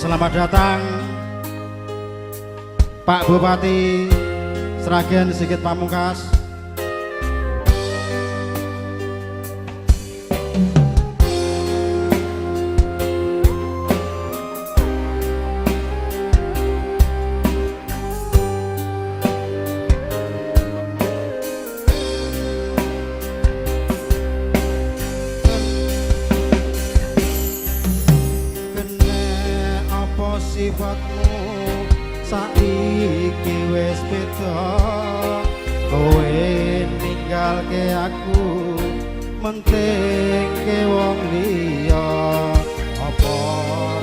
Selamat datang Pak Bupati Sragen Sigit Pamungkas. Sifatmu saiki wis beda, kowe ninggalke aku mentingke wong liya. Apa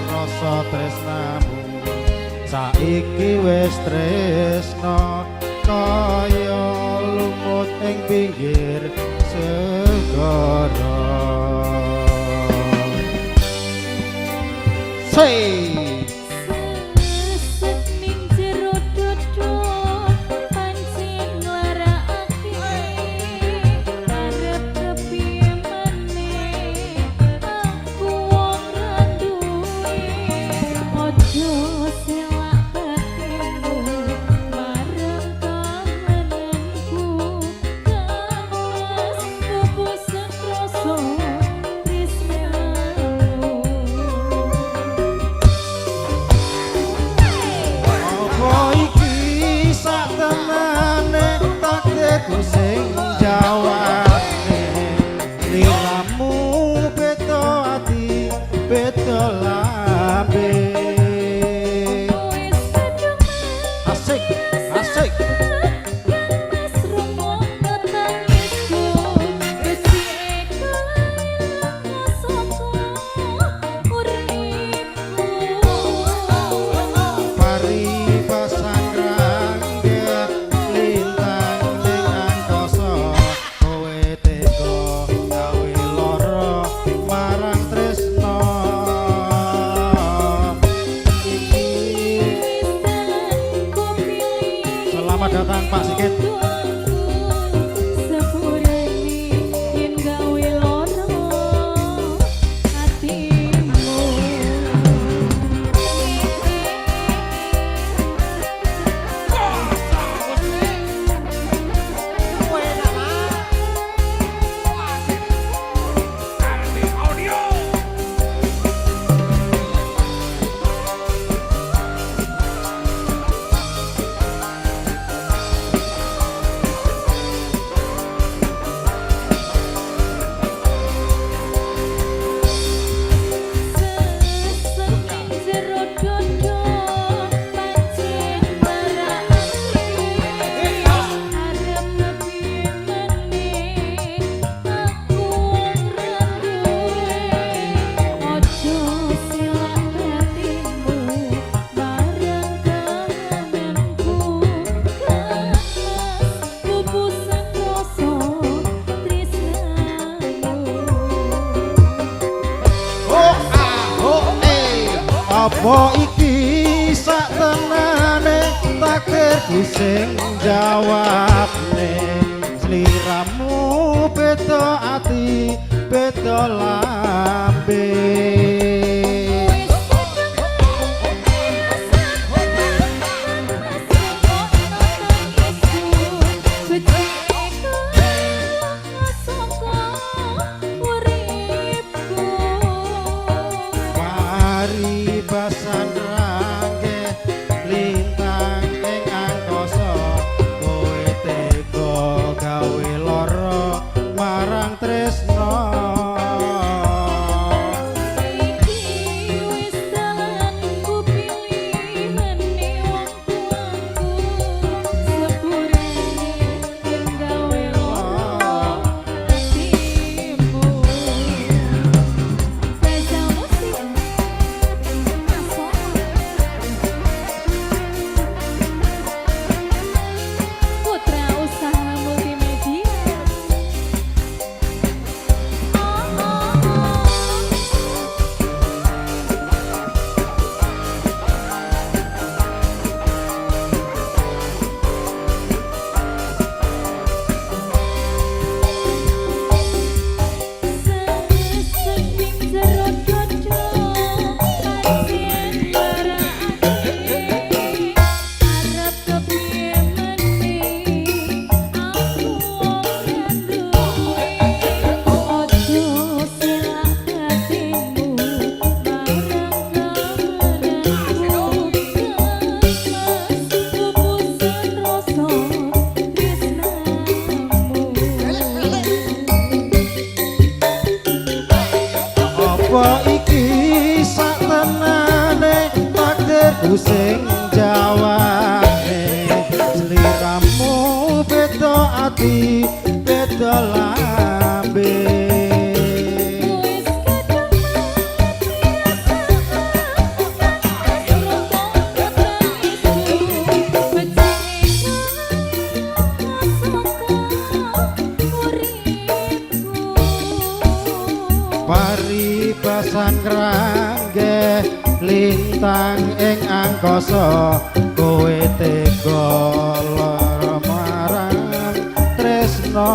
rasa tresnamu saiki wis tresna kaya lumut ing pinggir segara. Say sing jawabne liramu beda ati beda lambe. Asik asik datang Pak Sigit. Apa iki saktenane takdirku sing jawabne, sliramu beda ati beda lambe. Basan rangge lintang ing angkasa, kowe tega gawe lara marang tresna. apa iki sak tenane takdirku sing jawabne sliramu beda ati beda lambe paribasan krangge lintang ing angkasa kowe tega lara marang tresno